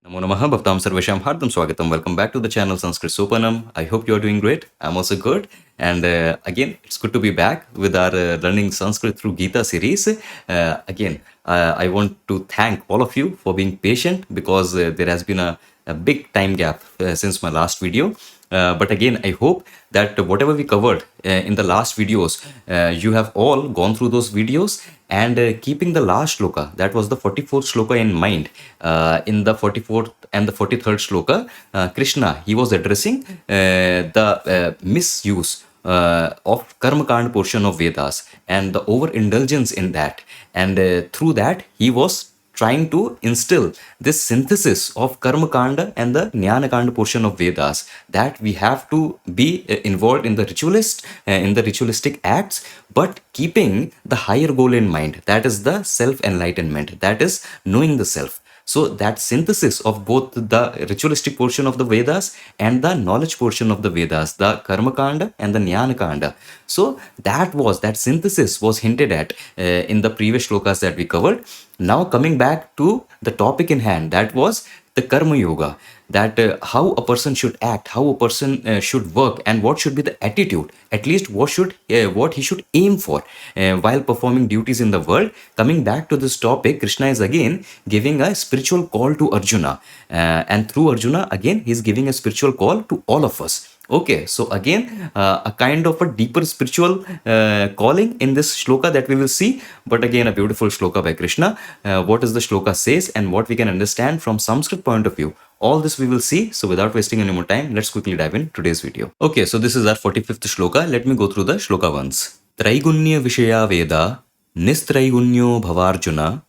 Namo Namaha Bhaktam Sarvesham Hardam Swagatam. Welcome back to the channel Sanskrit Sopanam. I hope you are doing great. I'm also good. And again, it's good to be back with our learning Sanskrit through Gita series. I want to thank all of you for being patient because there has been a big time gap since my last video. But again, I hope that whatever we covered in the last videos, you have all gone through those videos and keeping the last shloka, that was the 44th shloka in mind. In the 44th and the 43rd shloka, Krishna, he was addressing the misuse of Karmakand portion of Vedas and the overindulgence in that. And through that, he was trying to instill this synthesis of Karma Kanda and the Jnana Kanda portion of Vedas, that we have to be involved in the ritualistic acts, but keeping the higher goal in mind, that is the self-enlightenment, that is knowing the self. So that synthesis of both the ritualistic portion of the Vedas and the knowledge portion of the Vedas, the Karma Kanda and the Jnana Kanda. So that synthesis was hinted at in the previous shlokas that we covered. Now coming back to the topic in hand, that was the Karma Yoga, that how a person should act, how a person should work, and what should be the attitude, at least what he should aim for while performing duties in the world. Coming back to this topic, Krishna is again giving a spiritual call to Arjuna, and through Arjuna again he is giving a spiritual call to all of us. Okay, so again, a kind of a deeper spiritual calling in this shloka that we will see, but again, a beautiful shloka by Krishna. What is the shloka says and what we can understand from Sanskrit point of view. All this we will see. So without wasting any more time, let's quickly dive in today's video. Okay, so this is our 45th shloka. Let me go through the shloka once. Traigunya Vishaya Veda, Nistraigunya Bhavarjuna,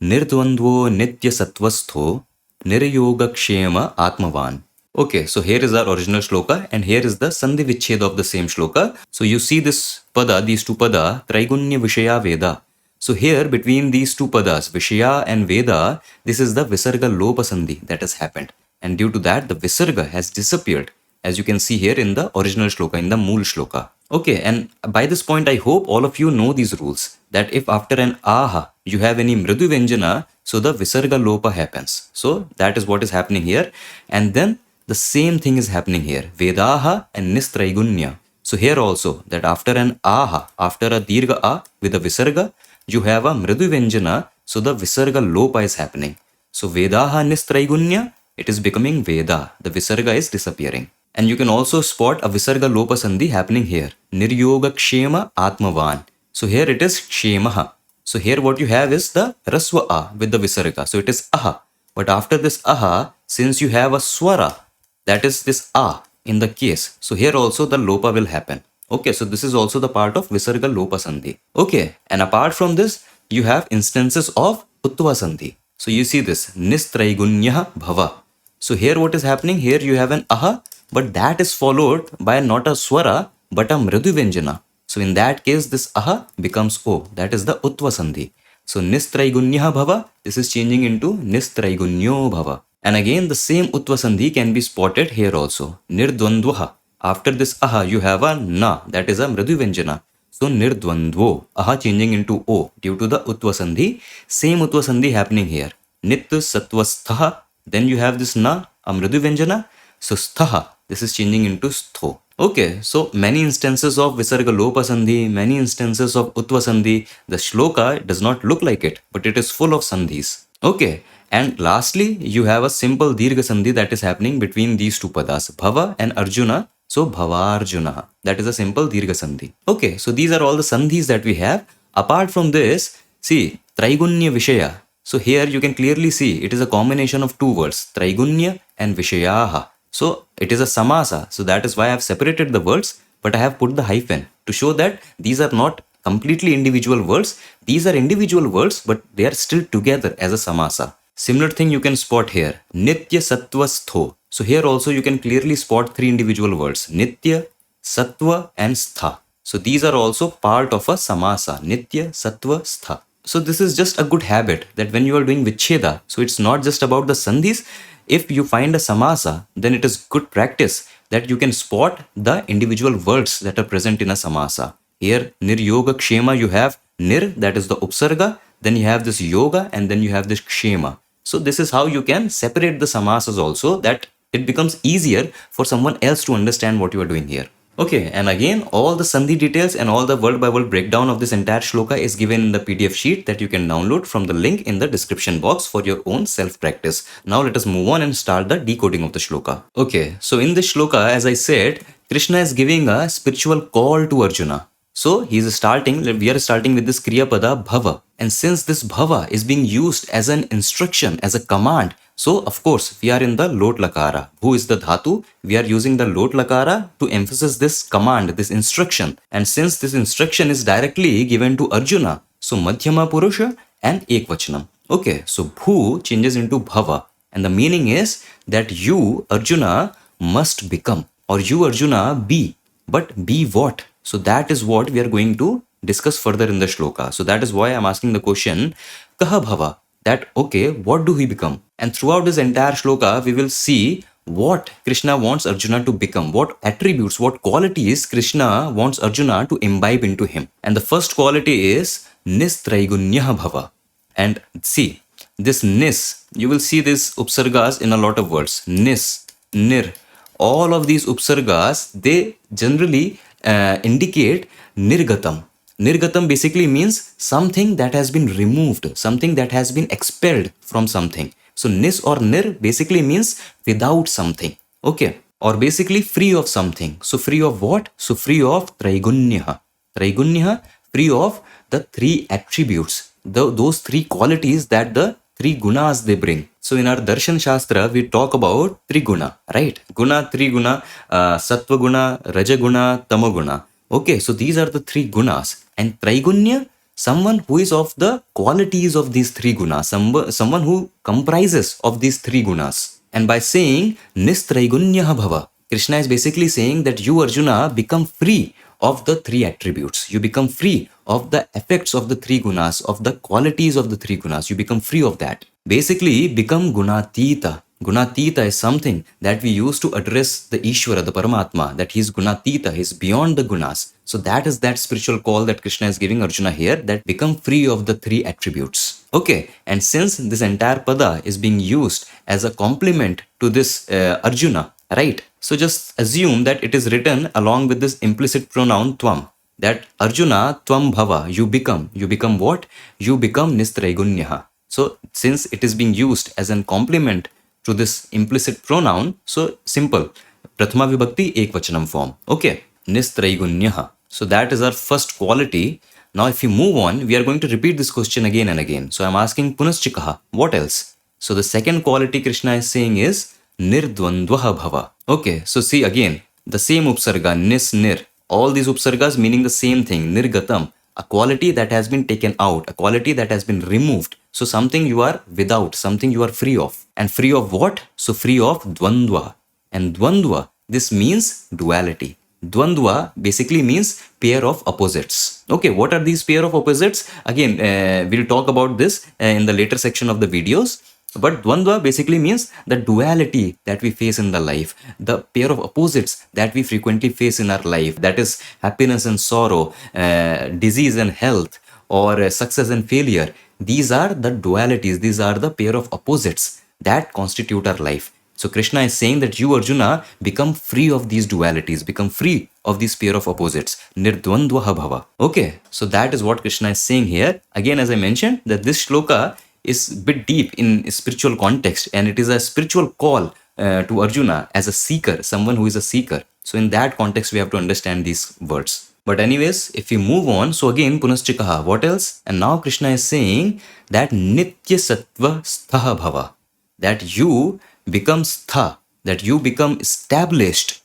Nirdvandvo Nitya Sattvastho, Niryoga Kshema Atmavan. Okay, so here is our original shloka and here is the Sandhi Vichcheda of the same shloka. So you see this pada, these two pada, Traigunya Vishaya Veda. So here between these two padas, Vishaya and Veda, this is the Visarga Lopa Sandhi that has happened. And due to that, the Visarga has disappeared, as you can see here in the original shloka, in the Mool shloka. Okay, and by this point, I hope all of you know these rules, that if after an aha, you have any Mridu Vyanjana, so the Visarga Lopa happens. So that is what is happening here. And then the same thing is happening here, Vedaha and Nistraigunya. So here also, that after an aha, after a dirgha a with a Visarga, you have a Mridu Vyanjana, so the Visarga Lopa is happening. So Vedaha Nistraigunya, it is becoming Veda. The Visarga is disappearing. And you can also spot a Visarga Lopa Sandhi happening here. Niryoga Kshema Atmavan. So here it is Kshemaha. So here what you have is the Raswa A with the Visarga. So it is Aha. But after this Aha, since you have a Swara, that is this A in the case. So here also the Lopa will happen. Okay, so this is also the part of Visarga Lopa Sandhi. Okay, and apart from this, you have instances of Uttva Sandhi. So you see this, Nistraigunya Bhava. So here what is happening? Here you have an Aha, but that is followed by not a Swara, but a Mridu Vyanjana. So in that case, this Aha becomes O. That is the Uttva Sandhi. So Nistraigunya Bhava, this is changing into Nistraigunya Bhava. And again, the same Uttva Sandhi can be spotted here also. Nirdvandvaha. After this aha, you have a na, that is a Mridu Vyanjana. So Nirdvandvo, aha changing into O due to the Uttva Sandhi. Same Uttva Sandhi happening here. Nit Sattvasthaha. Then you have this na, a Mridu Vyanjana. So sthaha, this is changing into stho. Okay, so many instances of Visarga Lopa Sandhi, many instances of Uttva Sandhi. The shloka does not look like it, but it is full of sandhis. Okay. And lastly, you have a simple Dirgha Sandhi that is happening between these two padas, Bhava and Arjuna. So Bhavarjuna, that is a simple Dirgha Sandhi. Okay, so these are all the Sandhis that we have. Apart from this, see, Traigunya Vishaya. So here you can clearly see it is a combination of two words, Traigunya and Vishayaha. So it is a samasa. So that is why I have separated the words, but I have put the hyphen to show that these are not completely individual words. These are individual words, but they are still together as a samasa. Similar thing you can spot here, Nitya Sattvastho. So here also you can clearly spot three individual words, Nitya, Sattva and Stha. So these are also part of a samasa, Nitya, Sattva, Stha. So this is just a good habit that when you are doing Vichcheda, so it's not just about the sandhis. If you find a samasa, then it is good practice that you can spot the individual words that are present in a samasa. Here, Niryoga Kshema, you have Nir, that is the Upsarga. Then you have this Yoga and then you have this Kshema. So this is how you can separate the samasas also, that it becomes easier for someone else to understand what you are doing here. Okay, and again, all the Sandhi details and all the word by word breakdown of this entire shloka is given in the PDF sheet that you can download from the link in the description box for your own self-practice. Now let us move on and start the decoding of the shloka. Okay, so in this shloka, as I said, Krishna is giving a spiritual call to Arjuna. So we are starting with this Kriya Pada Bhava. And since this Bhava is being used as an instruction, as a command, so of course we are in the Lot Lakara. Who is the Dhatu? We are using the Lot Lakara to emphasize this command, this instruction. And since this instruction is directly given to Arjuna, so Madhyama Purusha and Ekvachanam. Okay, so Bhu changes into Bhava. And the meaning is that you, Arjuna, must become. Or you, Arjuna, be. But be what? So that is what we are going to discuss further in the shloka. So that is why I'm asking the question, Kaha Bhava? That, okay, what do he become? And throughout this entire shloka, we will see what Krishna wants Arjuna to become, what attributes, what qualities Krishna wants Arjuna to imbibe into him. And the first quality is Nistraigunyaha Bhava. And see, this Nis, you will see these upsargas in a lot of words. Nis, Nir. All of these upsargas, they generally indicate Nirgatam. Nirgatam basically means something that has been removed, something that has been expelled from something. So Nis or Nir basically means without something. Okay. Or basically free of something. So free of what? So free of Traigunyaha. Traigunyaha, free of the three attributes, those three qualities that the three gunas they bring. So in our Darshan Shastra, we talk about Triguna, right? Guna, Triguna, Sattva Guna, Raja Guna, Tama Guna. Okay, so these are the three gunas. And Traigunya, someone who is of the qualities of these three gunas, someone who comprises of these three gunas. And by saying Nistraigunyaha Bhava, Krishna is basically saying that you, Arjuna, become free of the three attributes. You become free of the effects of the three gunas, of the qualities of the three gunas. You become free of that. Basically, become Gunatita. Gunatita is something that we use to address the Ishvara, the Paramatma, that he is Gunatita, he is beyond the gunas. So that is that spiritual call that Krishna is giving Arjuna here, that become free of the three attributes. Okay, and since this entire pada is being used as a complement to this Arjuna, right? So just assume that it is written along with this implicit pronoun tvam, that Arjuna tvam bhava, you become. You become what? You become Nistraigunyaha. So since it is being used as a complement to this implicit pronoun, so simple. Prathama vibhakti ekvachanam form. Okay, Nistraigunyaha. So that is our first quality. Now if we move on, we are going to repeat this question again and again. So I'm asking Punaschikaha, what else? So the second quality Krishna is saying is Nirdvandvaha Bhava. Okay, so see again, the same upsarga, Nis, Nir. All these upsargas meaning the same thing, Nirgatam. A quality that has been taken out, a quality that has been removed. So something you are without, something you are free of. And free of what? So free of Dvandva. And Dvandva, this means duality. Dvandva basically means pair of opposites. Okay, what are these pair of opposites? Again, we'll talk about this in the later section of the videos. But Dvandva basically means the duality that we face in the life, the pair of opposites that we frequently face in our life, that is happiness and sorrow, disease and health, or success and failure. These are the dualities, these are the pair of opposites that constitute our life. So Krishna is saying that you, Arjuna, become free of these dualities, become free of these pair of opposites. Nirdvandvaha Bhava. Okay, so that is what Krishna is saying here. Again, as I mentioned, that this shloka is a bit deep in spiritual context, and it is a spiritual call to Arjuna as a seeker, someone who is a seeker. So in that context, we have to understand these words. But anyways, if we move on, so again, Punaschikaha, what else? And now Krishna is saying that Nitya Sattva Sthaha Bhava, that you become stha, that you become established.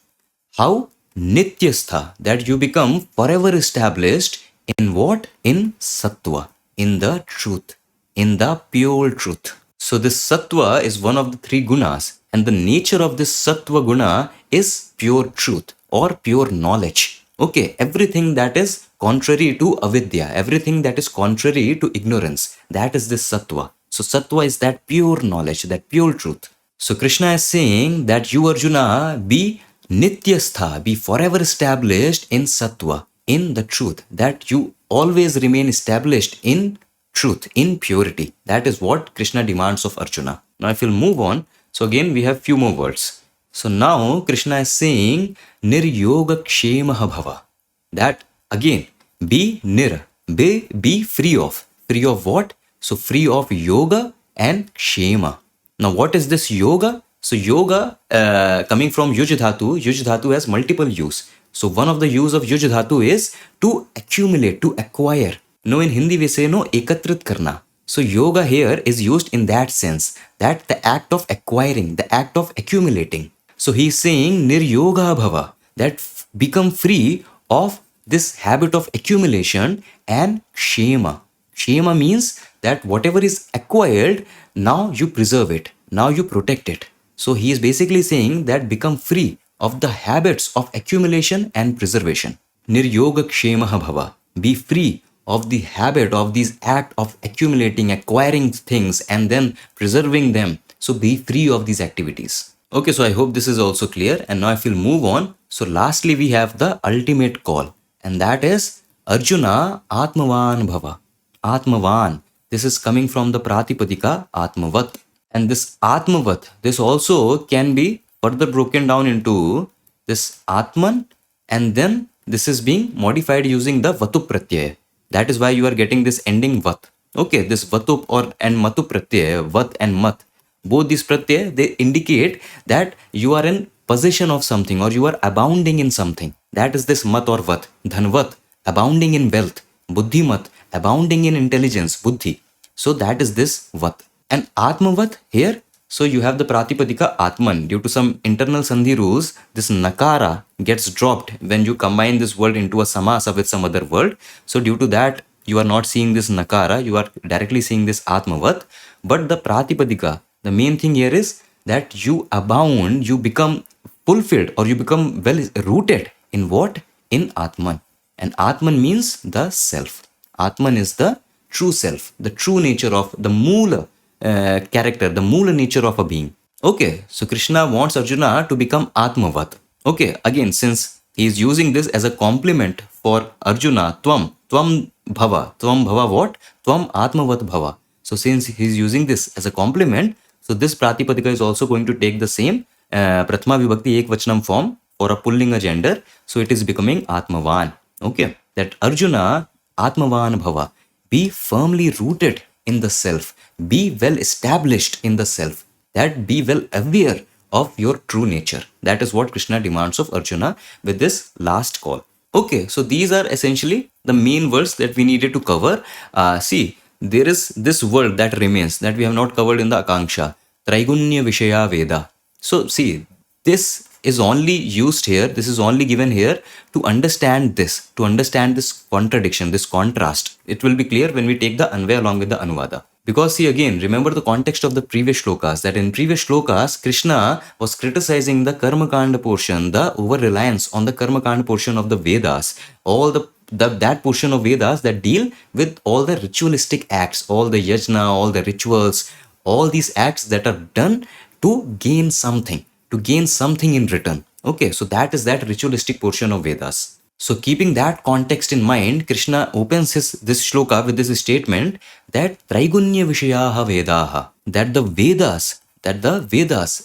How? Nitya Stha, that you become forever established in what? In Sattva, in the truth, in the pure truth. So this Sattva is one of the three gunas, and the nature of this Sattva guna is pure truth or pure knowledge. Okay, everything that is contrary to avidya, everything that is contrary to ignorance, that is this Sattva. So Sattva is that pure knowledge, that pure truth. So Krishna is saying that you, Arjuna, be Nityastha, be forever established in Sattva, in the truth, that you always remain established in truth, in purity. That is what Krishna demands of Arjuna. Now if we'll move on, so again we have few more words. So now Krishna is saying niryoga kshemaha bhava. That again, be free of. Free of what? So free of yoga and kshema. Now what is this yoga? So yoga coming from yuj dhatu has multiple use. So one of the use of yuj dhatu is to accumulate, to acquire. No, in Hindi we say no, ekatrit karna. So yoga here is used in that sense, that the act of acquiring, the act of accumulating. So he is saying niryoga bhava, that become free of this habit of accumulation and kshema. Kshema means that whatever is acquired, now you preserve it, now you protect it. So he is basically saying that become free of the habits of accumulation and preservation. Niryoga kshemaha bhava. Be free of the habit of these act of accumulating, acquiring things and then preserving them. So be free of these activities. Okay, so I hope this is also clear. And now if we'll move on. So lastly, we have the ultimate call. And that is Arjuna Atmavan Bhava. Atmavan. This is coming from the Pratipadika Atmavat. And this Atmavat, this also can be further broken down into this Atman, and then this is being modified using the Vatu Pratyaya. That is why you are getting this ending Vat. Okay, this Vatu or and Matu Pratyaya, Vat and Mat. Both these Pratyaya, they indicate that you are in possession of something or you are abounding in something. That is this Mat or Vat. Dhanvat, abounding in wealth. Buddhimat, abounding in intelligence, Buddhi. So that is this Vat. And Atmavat here, so you have the Pratipadika Atman. Due to some internal Sandhi rules, this Nakara gets dropped when you combine this word into a Samasa with some other word. So due to that, you are not seeing this Nakara, you are directly seeing this Atmavat. But the Pratipadika, the main thing here is that you abound, you become fulfilled or you become well rooted in what? In Atman. And Atman means the self. Atman is the true self, the true nature of the Moola character, the Moola nature of a being. Okay, so Krishna wants Arjuna to become Atmavat. Okay, again, since he is using this as a compliment for Arjuna, Tvam Bhava what? Tvam Atmavat Bhava. So since he is using this as a compliment, so this Pratipadika is also going to take the same Prathama Vibhakti Ekvachanam form for a Pullinga gender. So it is becoming Atmavan. Okay, that Arjuna Atmavan Bhava. Be firmly rooted in the self. Be well established in the self. That be well aware of your true nature. That is what Krishna demands of Arjuna with this last call. Okay, so these are essentially the main words that we needed to cover. See, there is this word that remains that we have not covered in the Akanksha. Traigunya Vishaya Veda. So see, this is only used here, this is only given here to understand this contradiction, this contrast. It will be clear when we take the Anvaya along with the Anuvada. Because see again, remember the context of the previous shlokas, that in previous shlokas, Krishna was criticizing the Karmakanda portion, the over-reliance on the Karmakanda portion of the Vedas, all that portion of Vedas that deal with all the ritualistic acts, all the yajna, all the rituals, all these acts that are done to gain something in return. Okay, so that is that ritualistic portion of Vedas. So keeping that context in mind, Krishna opens this shloka with this statement that Traigunya Vishayaha Vedaha, that the Vedas,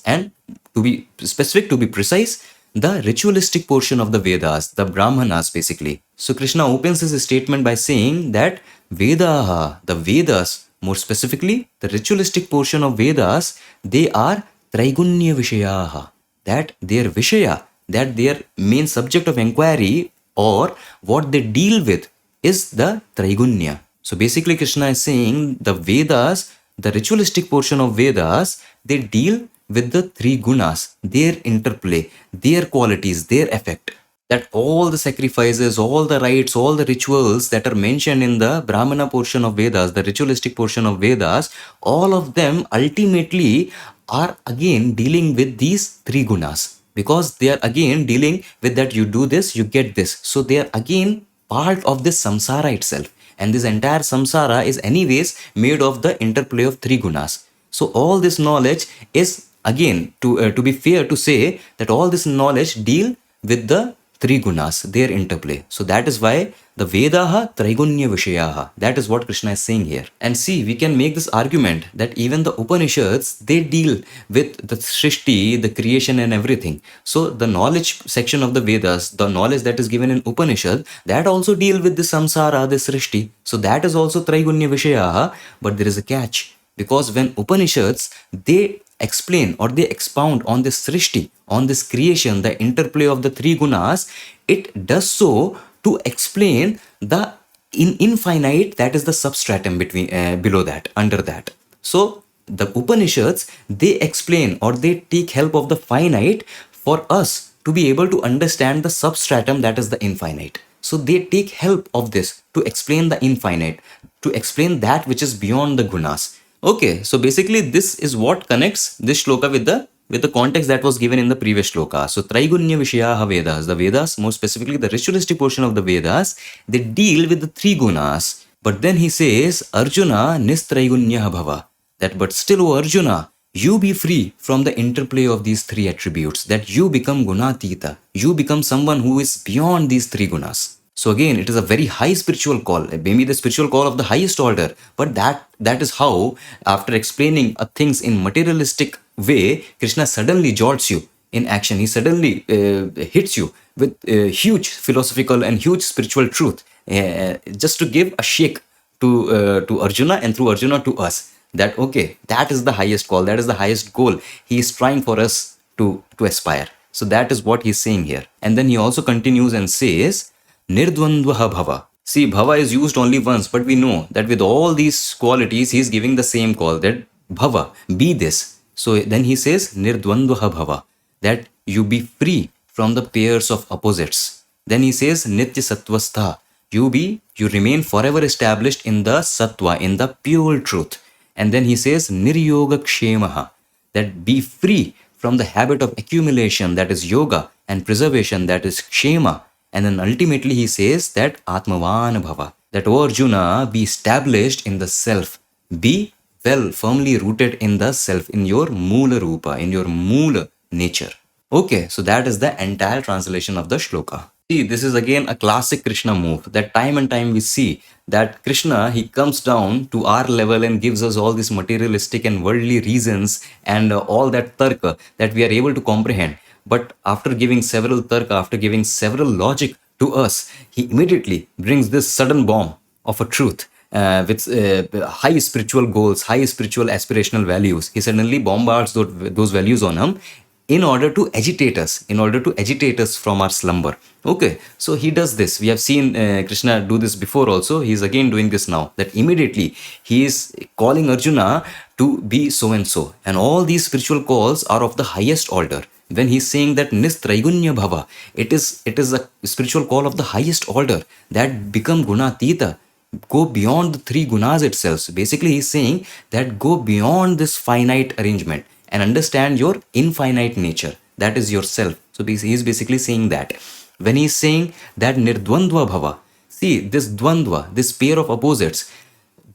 and to be specific, to be precise, the ritualistic portion of the Vedas, the Brahmanas basically. So Krishna opens his statement by saying that Vedaha, the Vedas, more specifically, the ritualistic portion of Vedas, they are Traigunya Vishayaha, that their Vishaya, that their main subject of inquiry or what they deal with is the Traigunya. So basically Krishna is saying the Vedas, the ritualistic portion of Vedas, they deal with the three gunas, their interplay, their qualities, their effect. That all the sacrifices, all the rites, all the rituals that are mentioned in the Brahmana portion of Vedas, the ritualistic portion of Vedas, all of them ultimately are again dealing with these three gunas. Because they are again dealing with that you do this, you get this. So they are again part of this samsara itself. And this entire samsara is anyways made of the interplay of three gunas. So all this knowledge is again, to be fair to say, that all this knowledge deal with the three gunas, their interplay. So that is why the Vedaha Traigunya Vishayaha. That is what Krishna is saying here. And see, we can make this argument that even the Upanishads, they deal with the Srishti, the creation and everything. So the knowledge section of the Vedas, the knowledge that is given in Upanishad, that also deal with the samsara, the Srishti. So that is also Traigunya Vishayaha. But there is a catch. Because when Upanishads, they explain or they expound on this srishti, on this creation, the interplay of the three gunas, it does so to explain the infinite, that is the substratum between below that, under that. So the Upanishads, they explain or they take help of the finite for us to be able to understand the substratum, that is the infinite. So they take help of this to explain the infinite, to explain that which is beyond the gunas. Okay, so basically this is what connects this shloka with the context that was given in the previous shloka. So Traigunya Vishayaha Vedas, the Vedas, more specifically the ritualistic portion of the Vedas, they deal with the three gunas. But then he says, Arjuna Nistraigunya Bhava. That but still, O Arjuna, you be free from the interplay of these three attributes, that you become gunatita. You become someone who is beyond these three gunas. So again, it is a very high spiritual call, maybe the spiritual call of the highest order. But that is how, after explaining things in materialistic way, Krishna suddenly jots you in action. He suddenly hits you with huge philosophical and huge spiritual truth, just to give a shake to Arjuna, and through Arjuna to us. That okay, that is the highest call, that is the highest goal he is trying for us to aspire. So that is what he's saying here. And then he also continues and says, Nirdvandvaha bhava. See, bhava is used only once, but we know that with all these qualities, he is giving the same call, that bhava, be this. So then he says, Nirdvandvaha bhava, that you be free from the pairs of opposites. Then he says, Nitya sattvastha, you remain forever established in the sattva, in the pure truth. And then he says, Niryoga kshemaha, that be free from the habit of accumulation, that is yoga, and preservation, that is kshema. And then ultimately he says that Atmavan Bhava, that O Arjuna, be established in the self, be well firmly rooted in the self, in your Moola Rupa, in your Moola nature. Okay, so that is the entire translation of the shloka. See, this is again a classic Krishna move, that time and time we see that Krishna, he comes down to our level and gives us all these materialistic and worldly reasons and all that tarka that we are able to comprehend. But after giving several tarka, after giving several logic to us, he immediately brings this sudden bomb of a truth with high spiritual goals, high spiritual aspirational values. He suddenly bombards those values on him in order to agitate us from our slumber. Okay, so he does this. We have seen Krishna do this before also. He is again doing this now, that immediately he is calling Arjuna to be so and so. And all these spiritual calls are of the highest order. When he's saying that Nistraigunya Bhava, it is a spiritual call of the highest order, that become Gunatita, go beyond the three gunas itself. So basically he's saying that go beyond this finite arrangement and understand your infinite nature, that is yourself. So he's basically saying that. When he's saying that Nirdvandva Bhava, see, this dvandva, this pair of opposites,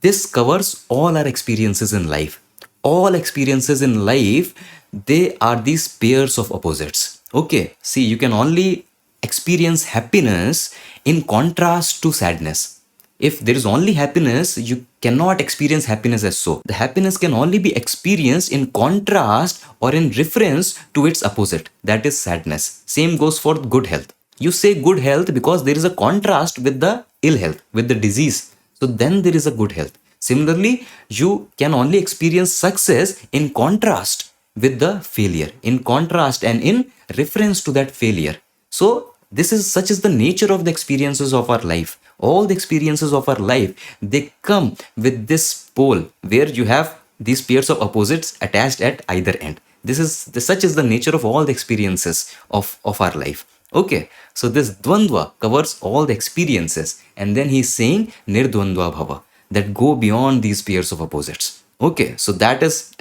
this covers all our experiences in life. All experiences in life, they are these pairs of opposites. Okay, see, you can only experience happiness in contrast to sadness. If there is only happiness, you cannot experience happiness as so. The happiness can only be experienced in contrast or in reference to its opposite, that is sadness. Same goes for good health. You say good health because there is a contrast with the ill health, with the disease. So then there is a good health. Similarly, you can only experience success in contrast with the failure, in contrast and in reference to that failure. So such is the nature of the experiences of our life. All the experiences of our life, they come with this pole where you have these pairs of opposites attached at either end. Such is the nature of all the experiences of our life. Okay, so this dvandva covers all the experiences, and then he's saying nirdvandva bhava, that go beyond these pairs of opposites. Okay, so that is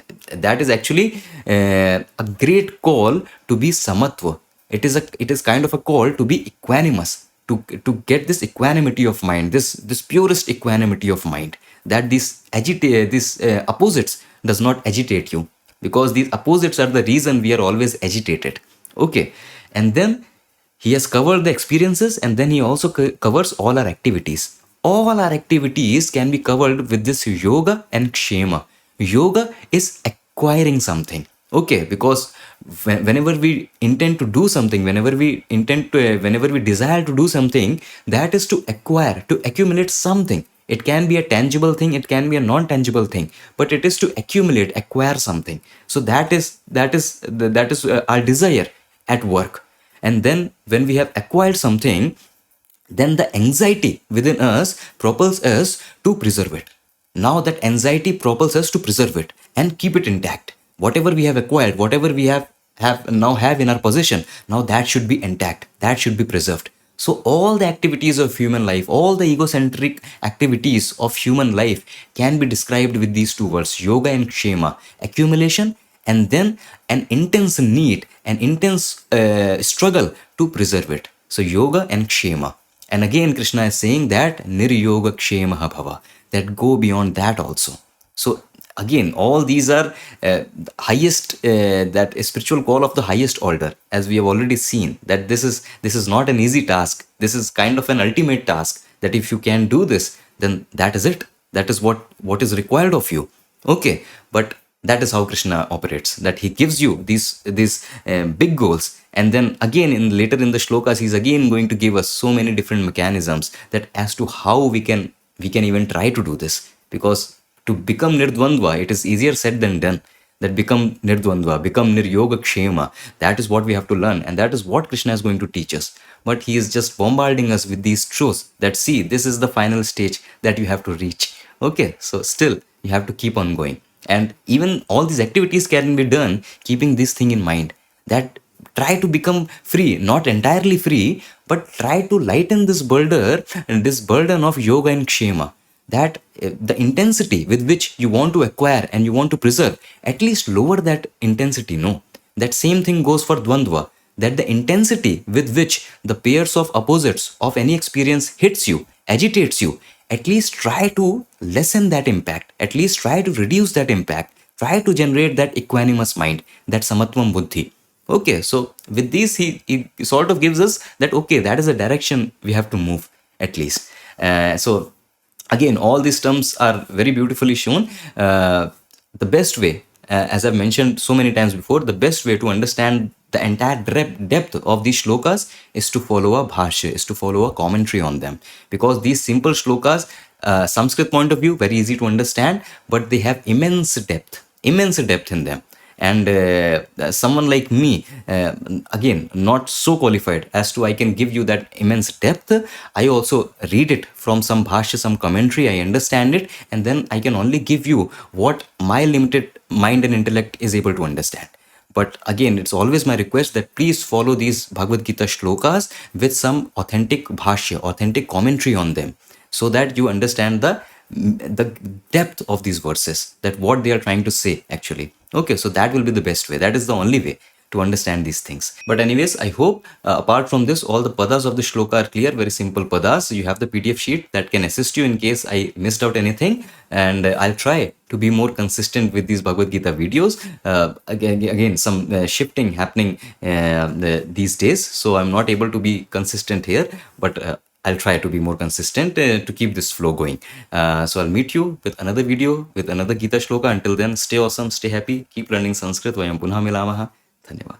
actually a great call to be samatva. It is kind of a call to be equanimous, to get this equanimity of mind, this purest equanimity of mind, that these opposites does not agitate you, because these opposites are the reason we are always agitated. Okay, and then He has covered the experiences, and then he also covers all our activities. All our activities can be covered with this yoga and kshema. Yoga is acquiring something. Okay, because whenever we intend to do something, whenever we desire to do something, that is to acquire, to accumulate something. It can be a tangible thing, it can be a non-tangible thing, but it is to accumulate, acquire something. So that is our desire at work. And then when we have acquired something, then the anxiety within us propels us to preserve it. Now that anxiety propels us to preserve it and keep it intact. Whatever we have acquired, whatever we have in our possession, now that should be intact, that should be preserved. So all the activities of human life, all the egocentric activities of human life can be described with these two words, yoga and kshema, accumulation, and then an intense need, an intense struggle to preserve it. So yoga and kshema. And again, Krishna is saying that niryoga kshemaha bhava, that go beyond that also. So again, all these are highest, that spiritual call of the highest order, as we have already seen that this is not an easy task. This is kind of an ultimate task, that if you can do this, then that is it. That is what is required of you. Okay, but that is how Krishna operates, that he gives you these big goals, and then again later in the shlokas he's again going to give us so many different mechanisms that as to how we can even try to do this. Because to become nirdvandva, it is easier said than done. That become nirdvandva, become niryoga kshema, that is what we have to learn, and that is what Krishna is going to teach us. But he is just bombarding us with these truths that, see, this is the final stage that you have to reach. Okay, so still you have to keep on going. And even all these activities can be done keeping this thing in mind, that try to become free, not entirely free, but try to lighten this burden of yoga and kshema. That the intensity with which you want to acquire and you want to preserve, at least lower that intensity. No, that same thing goes for dvandva, that the intensity with which the pairs of opposites of any experience hits you, agitates you, at least try to lessen that impact, at least try to reduce that impact, try to generate that equanimous mind, that samatvam buddhi. Okay, so with this, he sort of gives us that, okay, that is the direction we have to move, at least. So again, all these terms are very beautifully shown. The best way, as I've mentioned so many times before, the best way to understand the entire depth of these shlokas is to follow a bhashya, is to follow a commentary on them. Because these simple shlokas, Sanskrit point of view, very easy to understand, but they have immense depth in them. And someone like me, again, not so qualified as to I can give you that immense depth. I also read it from some bhashya, some commentary, I understand it, and then I can only give you what my limited mind and intellect is able to understand. But again, it's always my request that please follow these Bhagavad Gita shlokas with some authentic bhashya, authentic commentary on them, so that you understand the depth of these verses, that what they are trying to say actually. Okay, so that will be the best way. That is the only way to understand these things. But anyways, I hope apart from this, all the padas of the shloka are clear, very simple padas. You have the PDF sheet that can assist you in case I missed out anything. And I'll try to be more consistent with these Bhagavad Gita videos. Again, some shifting happening these days. So I'm not able to be consistent here, but I'll try to be more consistent to keep this flow going. So I'll meet you with another video, with another Gita Shloka. Until then, stay awesome, stay happy, keep learning Sanskrit. Vayam punha milamaha. Dhanyavad.